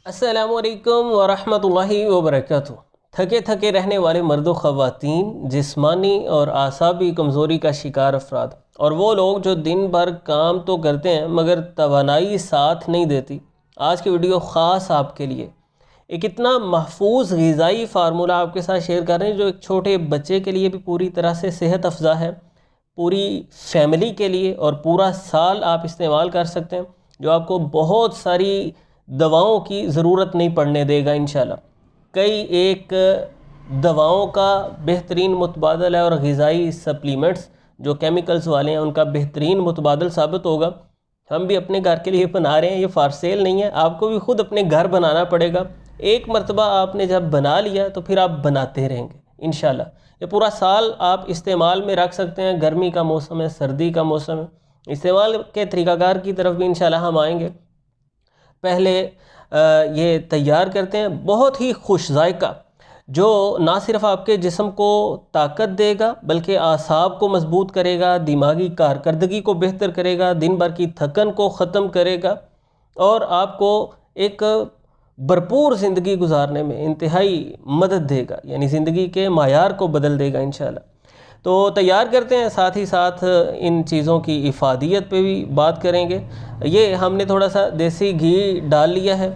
अस्सलामुअलैकुम वरहमतुल्लाहि वबरकातुहू। थके थके रहने वाले मर्द व ख़वातीन, जिस्मानी और आसाबी कमज़ोरी का शिकार अफराद और वो लोग जो दिन भर काम तो करते हैं मगर तवानाई साथ नहीं देती, आज की वीडियो ख़ास आपके लिए एक इतना महफूज ग़िज़ाई फार्मूला आपके साथ शेयर कर रहे हैं जो एक छोटे बच्चे के लिए भी पूरी तरह से सेहत अफ़ज़ा है, पूरी फैमिली के लिए और पूरा साल आप इस्तेमाल कर सकते हैं, जो आपको बहुत सारी दवाओं की ज़रूरत नहीं पड़ने देगा इंशाल्लाह। कई एक दवाओं का बेहतरीन मुतबादल है और ग़िज़ाई सप्लीमेंट्स जो केमिकल्स वाले हैं उनका बेहतरीन मुतबादल साबित होगा। हम भी अपने घर के लिए बना रहे हैं, ये फार सेल नहीं है, आपको भी ख़ुद अपने घर बनाना पड़ेगा। एक मरतबा आपने जब बना लिया तो फिर आप बनाते रहेंगे इंशाल्लाह। ये पूरा साल आप इस्तेमाल में रख सकते हैं। गर्मी का मौसम है, सर्दी का मौसम है, इस्तेमाल के तरीक़ाकार की तरफ भी इंशाल्लाह हम आएंगे। पहले ये तैयार करते हैं बहुत ही खुश जायका, जो ना सिर्फ आपके जिस्म को ताकत देगा बल्कि आसाब को मजबूत करेगा, दिमागी कारकर्दगी को बेहतर करेगा, दिन भर की थकन को ख़त्म करेगा और आपको एक भरपूर ज़िंदगी गुजारने में इंतहाई मदद देगा, यानी ज़िंदगी के मायार को बदल देगा इंशाल्लाह। तो तैयार करते हैं, साथ ही साथ इन चीज़ों की इफ़ादियत पे भी बात करेंगे। ये हमने थोड़ा सा देसी घी डाल लिया है।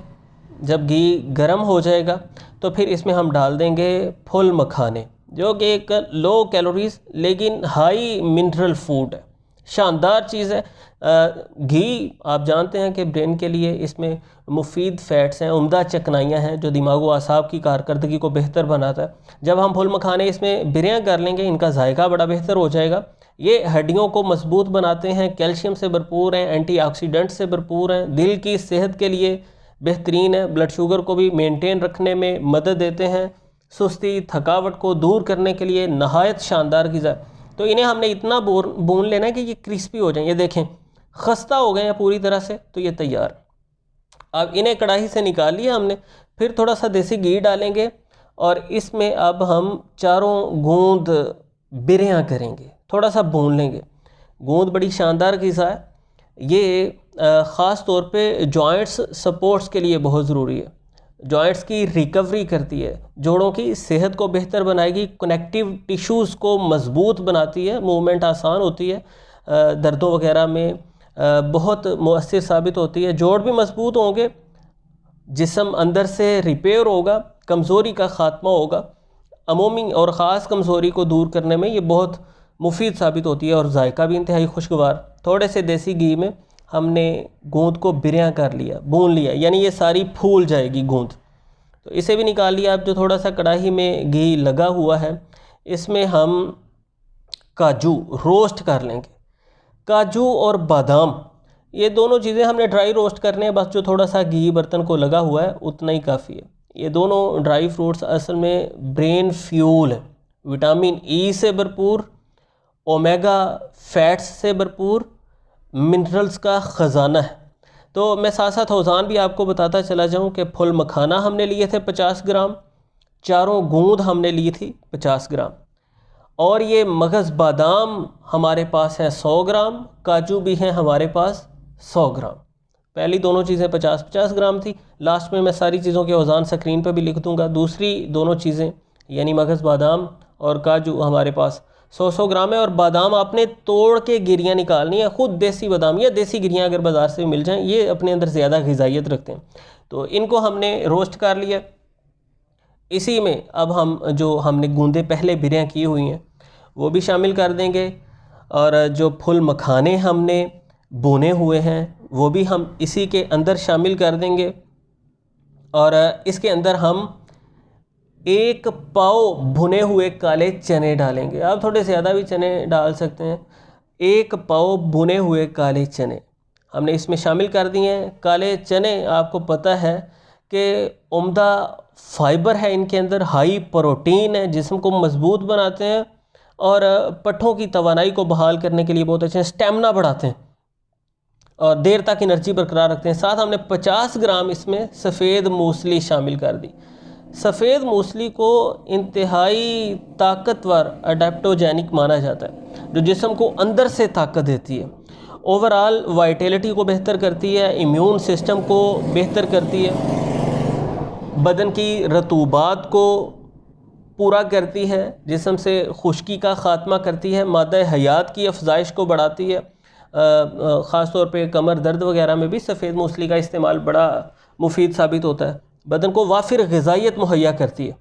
जब घी गर्म हो जाएगा तो फिर इसमें हम डाल देंगे फुल मखाने, जो कि एक लो कैलोरीज़ लेकिन हाई मिनरल फूड है, शानदार चीज़ है। घी आप जानते हैं कि ब्रेन के लिए इसमें मुफीद फ़ैट्स हैं, उम्दा चिकनाइयाँ हैं जो दिमाग व आसाब की कारकर्दगी को बेहतर बनाता है। जब हम फुल मखाने इसमें बिरयां कर लेंगे, इनका जायका बड़ा बेहतर हो जाएगा। ये हड्डियों को मजबूत बनाते हैं, कैल्शियम से भरपूर हैं, एंटीऑक्सीडेंट से भरपूर हैं, दिल की सेहत के लिए बेहतरीन है, ब्लड शुगर को भी मेंटेन रखने में मदद देते हैं, सुस्ती थकावट को दूर करने के लिए नहायत शानदार ग़िज़ा। तो इन्हें हमने इतना भून लेना है कि ये क्रिस्पी हो जाएं। ये देखें खस्ता हो गए हैं पूरी तरह से, तो ये तैयार। अब इन्हें कढ़ाई से निकाल लिया हमने, फिर थोड़ा सा देसी घी डालेंगे और इसमें अब हम चारों गूंद बिरयां करेंगे, थोड़ा सा भून लेंगे। गूंद बड़ी शानदार ग़िज़ा है, ये ख़ास तौर पे जॉइंट्स सपोर्ट्स के लिए बहुत ज़रूरी है। जॉइंट्स की रिकवरी करती है, जोड़ों की सेहत को बेहतर बनाएगी, कनेक्टिव टिश्यूज़ को मज़बूत बनाती है, मूवमेंट आसान होती है, दर्दों वगैरह में बहुत मुअस्सिर साबित होती है। जोड़ भी मजबूत होंगे, जिस्म अंदर से रिपेयर होगा, कमज़ोरी का ख़ात्मा होगा। अमूमी और ख़ास कमज़ोरी को दूर करने में ये बहुत मुफीद साबित होती है और जायका भी इंतहाई खुशगवार। थोड़े से देसी घी में हमने गूंद को बिरयां कर लिया, भून लिया, यानी ये सारी फूल जाएगी गूंद। तो इसे भी निकाल लिया। अब जो थोड़ा सा कढ़ाई में घी लगा हुआ है, इसमें हम काजू रोस्ट कर लेंगे। काजू और बादाम, ये दोनों चीज़ें हमने ड्राई रोस्ट करने हैं, बस जो थोड़ा सा घी बर्तन को लगा हुआ है उतना ही काफ़ी है। ये दोनों ड्राई फ्रूट्स असल में ब्रेन फ्यूल है, विटामिन ई से भरपूर, ओमेगा फैट्स से भरपूर, मिनरल्स का ख़जाना है। तो मैं साथ साथ औज़ान भी आपको बताता चला जाऊं कि फुल मखाना हमने लिए थे 50 ग्राम, चारों गूंद हमने ली थी 50 ग्राम, और ये मगज़ बादाम हमारे पास है 100 ग्राम, काजू भी हैं हमारे पास 100 ग्राम। पहली दोनों चीज़ें 50-50 ग्राम थी। लास्ट में मैं सारी चीज़ों के औज़ान स्क्रीन पर भी लिख दूँगा। दूसरी दोनों चीज़ें यानी मगज़ बादाम और काजू हमारे पास 100-100 ग्राम है। और बादाम आपने तोड़ के गिरियाँ निकालनी है, ख़ुद देसी बादाम या देसी गिरियाँ अगर बाज़ार से मिल जाएँ, ये अपने अंदर ज़्यादा ग़िज़ाइयत रखते हैं। तो इनको हमने रोस्ट कर लिया। इसी में अब हम जो हमने गूंदें पहले बिरयां की हुई हैं वो भी शामिल कर देंगे, और जो फुल मखाने हमने भुने हुए हैं वो भी हम इसी के अंदर शामिल कर देंगे। और इसके अंदर हम 1 पाव भुने हुए काले चने डालेंगे। आप थोड़े ज़्यादा भी चने डाल सकते हैं। 1 पाव भुने हुए काले चने हमने इसमें शामिल कर दिए हैं। काले चने आपको पता है कि उम्दा फाइबर है इनके अंदर, हाई प्रोटीन है, जिस्म को मजबूत बनाते हैं और पट्ठों की तवानाई को बहाल करने के लिए बहुत अच्छे हैं, स्टेमिना बढ़ाते हैं और देर तक एनर्जी बरकरार रखते हैं। साथ हमने 50 ग्राम इसमें सफ़ेद मूसली शामिल कर दी। सफ़ेद मूसली को इंतहाई ताकतवर अडेप्टोजेनिक माना जाता है, जो जिस्म को अंदर से ताकत देती है, ओवरऑल वाइटैलिटी को बेहतर करती है, इम्यून सिस्टम को बेहतर करती है। बदन की रतूबात को पूरा करती है, जिस्म से खुश्की का ख़ात्मा करती है, मादा हयात की अफजाइश को बढ़ाती है। ख़ास तौर पे कमर दर्द वगैरह में भी सफ़ेद मूसली का इस्तेमाल बड़ा मुफीद साबित होता है। बदन को वाफिर ग़िज़ाइयत मुहैया करती है,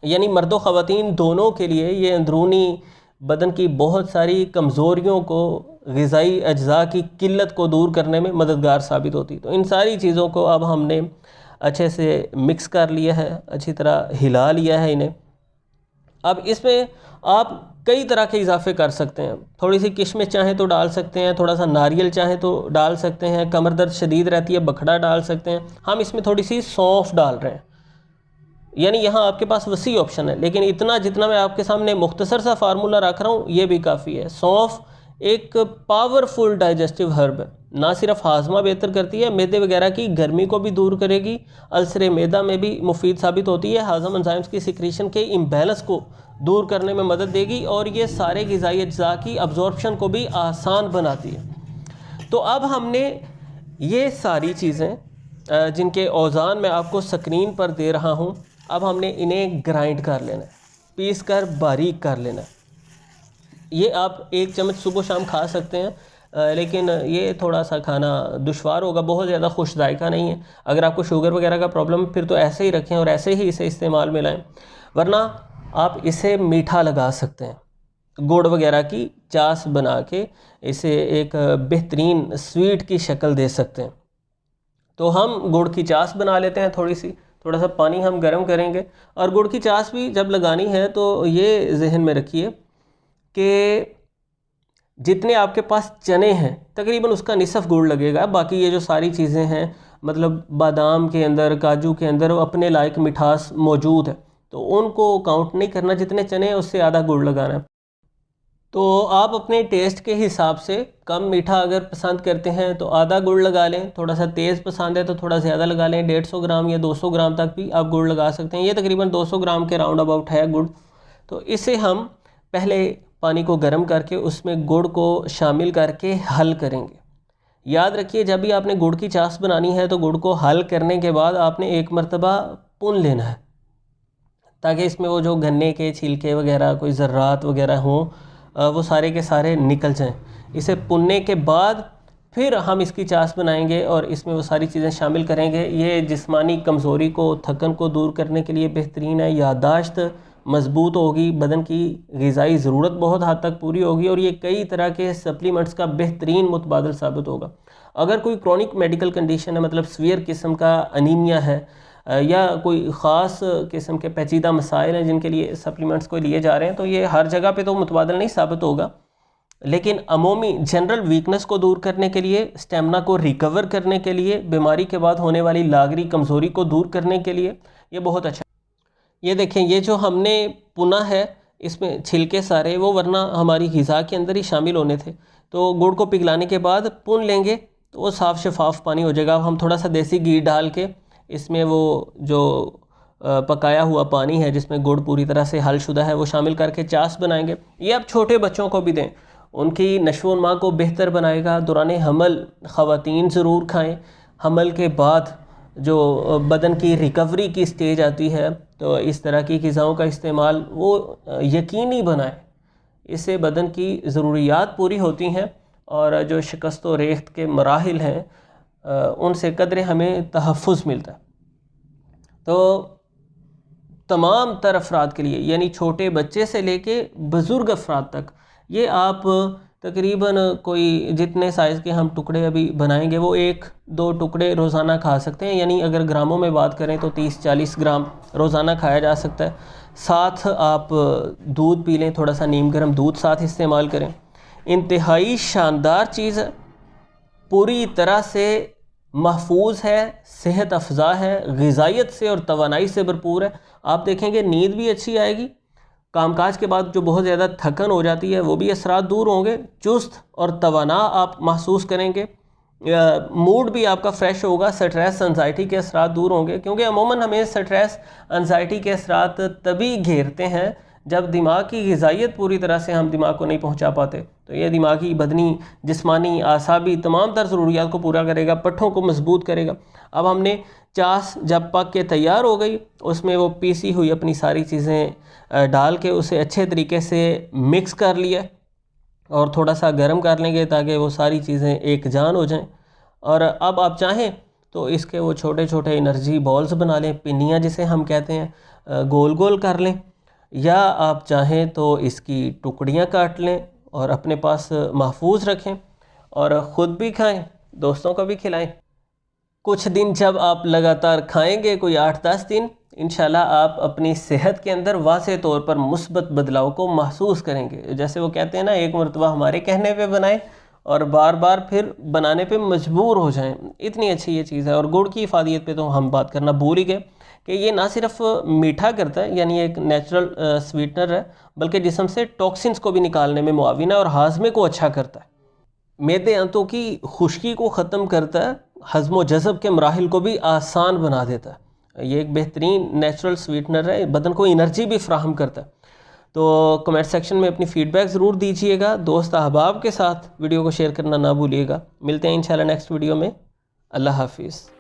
यानी मर्द व ख़वातीन दोनों के लिए ये अंदरूनी बदन की बहुत सारी कमज़ोरियों को, ग़िज़ाई अज्ज़ा की किल्लत को दूर करने में मददगार साबित होती है। तो इन सारी चीज़ों को अब हमने अच्छे से मिक्स कर लिया है, अच्छी तरह हिला लिया है इन्हें। अब इसमें आप कई तरह के इजाफे कर सकते हैं। थोड़ी सी किशमिश चाहें तो डाल सकते हैं, थोड़ा सा नारियल चाहें तो डाल सकते हैं, कमर दर्द शदीद रहती है बखड़ा डाल सकते हैं। हम इसमें थोड़ी सी सौंफ डाल रहे हैं, यानी यहाँ आपके पास वसी ऑप्शन है, लेकिन इतना जितना मैं आपके सामने मुख्तसर सा फार्मूला रख रहा हूँ ये भी काफ़ी है। सौंफ एक पावरफुल डाइजेस्टिव हर्ब है, ना सिर्फ हाजमा बेहतर करती है, मैदे वगैरह की गर्मी को भी दूर करेगी, अल्सर मैदा में भी मुफीद साबित होती है, हाजम एंजाइम्स की सिक्रीशन के इम्बैलेंस को दूर करने में मदद देगी और ये सारे ग़िज़ाई अज्ज़ा की अब्जॉर्प्शन को भी आसान बनाती है। तो अब हमने ये सारी चीज़ें जिनके औज़ान मैं आपको स्क्रीन पर दे रहा हूँ, अब हमने इन्हें ग्राइंड कर लेना है, पीस कर बारीक कर लेना है। ये आप 1 चम्मच सुबह शाम खा सकते हैं, लेकिन ये थोड़ा सा खाना दुश्वार होगा, बहुत ज़्यादा खुश जायका नहीं है। अगर आपको शुगर वगैरह का प्रॉब्लम फिर तो ऐसे ही रखें और ऐसे ही इसे इस्तेमाल में लाएँ, वरना आप इसे मीठा लगा सकते हैं, गुड़ वगैरह की चास बना के इसे एक बेहतरीन स्वीट की शक्ल दे सकते हैं। तो हम गुड़ की चास बना लेते हैं, थोड़ा सा पानी हम गर्म करेंगे। और गुड़ की चास भी जब लगानी है तो ये जहन में रखिए कि जितने आपके पास चने हैं तकरीबन उसका निसफ़ गुड़ लगेगा। बाकी ये जो सारी चीज़ें हैं, मतलब बादाम के अंदर, काजू के अंदर अपने लायक मिठास मौजूद है, तो उनको काउंट नहीं करना, जितने चने हैं उससे आधा गुड़ लगाना है। तो आप अपने टेस्ट के हिसाब से कम मीठा अगर पसंद करते हैं तो आधा गुड़ लगा लें, थोड़ा सा तेज़ पसंद है तो थोड़ा ज़्यादा लगा लें, 150 ग्राम या 200 ग्राम तक भी आप गुड़ लगा सकते हैं। ये तकरीबन 200 ग्राम के राउंड अबाउट है गुड़। तो इसे हम पहले पानी को गर्म करके उसमें गुड़ को शामिल करके हल करेंगे। याद रखिए, जब भी आपने गुड़ की चास बनानी है तो गुड़ को हल करने के बाद आपने एक मरतबा पुन लेना है, ताकि इसमें वो जो गन्ने के छिलके वगैरह, कोई ज़र्रात वगैरह हों, वो सारे के सारे निकल जाएं। इसे पुनने के बाद फिर हम इसकी चास बनाएंगे और इसमें वो सारी चीज़ें शामिल करेंगे। ये जिस्मानी कमज़ोरी को, थकन को दूर करने के लिए बेहतरीन है, यादाश्त मजबूत होगी, बदन की ग़िज़ाई ज़रूरत बहुत हद तक पूरी होगी और ये कई तरह के सप्लीमेंट्स का बेहतरीन मुतबादल साबित होगा। अगर कोई क्रॉनिक मेडिकल कंडीशन है, मतलब सीवियर किस्म का अनीमिया है या कोई ख़ास किस्म के पेचीदा मसाइल हैं जिनके लिए सप्लीमेंट्स को लिए जा रहे हैं, तो ये हर जगह पे तो मुतबादल नहीं साबित होगा, लेकिन अमूमी जनरल वीकनेस को दूर करने के लिए, स्टेमिना को रिकवर करने के लिए, बीमारी के बाद होने वाली लागरी कमज़ोरी को दूर करने के लिए ये बहुत अच्छा। ये देखें, ये जो हमने पुना है इसमें छिलके सारे वो वरना हमारी ग़िज़ा के अंदर ही शामिल होने थे, तो गुड़ को पिघलाने के बाद पुन लेंगे तो वो साफ़ शफाफ पानी हो जाएगा। अब हम थोड़ा सा देसी घी डाल के इसमें वो जो पकाया हुआ पानी है जिसमें गुड़ पूरी तरह से हलशुदा है वो शामिल करके चास बनाएंगे। ये आप छोटे बच्चों को भी दें, उनकी नशो-नमा को बेहतर बनाएगा। दौरान हमल ख़वातीन ज़रूर खाएं। हमल के बाद जो बदन की रिकवरी की स्टेज आती है तो इस तरह की ग़िज़ाओं का इस्तेमाल वो यकीनी बनाएं, इससे बदन की ज़रूरियात पूरी होती हैं और जो शिकस्त व रेख्त के मराहिल हैं उनसे कदरे हमें तहफ़्फ़ुज़ मिलता है। तो तमाम तर अफराद के लिए, यानी छोटे बच्चे से लेके बुज़ुर्ग अफराद तक, ये आप तकरीबन कोई जितने साइज़ के हम टुकड़े अभी बनाएंगे वो 1-2 टुकड़े रोज़ाना खा सकते हैं। यानी अगर ग्रामों में बात करें तो 30-40 ग्राम रोज़ाना खाया जा सकता है। साथ आप दूध पी लें, थोड़ा सा नीम गर्म दूध साथ इस्तेमाल करें। इंतहाई शानदार चीज़ है, पूरी तरह से महफूज है, सेहत अफजा है, ग़िज़ाइयत से और तवानाई से भरपूर है। आप देखेंगे नींद भी अच्छी आएगी, कामकाज के बाद जो बहुत ज़्यादा थकन हो जाती है वो भी असरात दूर होंगे, चुस्त और तवाना आप महसूस करेंगे, मूड भी आपका फ़्रेश होगा, स्ट्रेस एंजाइटी के असरात दूर होंगे। क्योंकि अमूमन हमें स्ट्रेस एंजाइटी के असरात तभी घेरते हैं जब दिमाग की ग़िज़ाइयत पूरी तरह से हम दिमाग को नहीं पहुंचा पाते तो ये दिमागी, बदनी, जिस्मानी, आसाबी तमाम तर ज़रूरियात को पूरा करेगा, पट्ठों को मजबूत करेगा। अब हमने चास जब पक के तैयार हो गई, उसमें वो पीसी हुई अपनी सारी चीज़ें डाल के उसे अच्छे तरीके से मिक्स कर लिया और थोड़ा सा गर्म कर लेंगे ताकि वो सारी चीज़ें एक जान हो जाएं। और अब आप चाहें तो इसके वो छोटे छोटे एनर्जी बॉल्स बना लें, पिन्नियाँ जिसे हम कहते हैं, गोल गोल कर लें, या आप चाहें तो इसकी टुकड़ियाँ काट लें और अपने पास महफूज रखें और ख़ुद भी खाएं, दोस्तों को भी खिलाएं। कुछ दिन जब आप लगातार खाएंगे, कोई 8-10 दिन, इंशाल्लाह आप अपनी सेहत के अंदर वाज़ेह तौर पर मुस्बत बदलाव को महसूस करेंगे। जैसे वो कहते हैं ना, एक मरतबा हमारे कहने पे बनाएं और बार बार फिर बनाने पे मजबूर हो जाएं। इतनी अच्छी ये चीज़ है। और गुड़ की इफ़ादियत पे तो हम बात करना भूल ही गए कि ये ना सिर्फ मीठा करता है, यानी एक नेचुरल स्वीटनर है, बल्कि जिस्म से टॉक्सिन्स को भी निकालने में मुआविन है और हाजमे को अच्छा करता है। मैदे अंतों की खुश्की को ख़त्म करता है, हज़्म व जज़ब के मराहिल को भी आसान बना देता है। ये एक बेहतरीन नेचुरल स्वीटनर है, बदन को एनर्जी भी फ्राहम करता है। तो कमेंट सेक्शन में अपनी फ़ीडबैक ज़रूर दीजिएगा। दोस्त अहबाब के साथ वीडियो को शेयर करना ना भूलिएगा। मिलते हैं इंशाल्लाह नेक्स्ट वीडियो में। अल्लाह हाफिज़।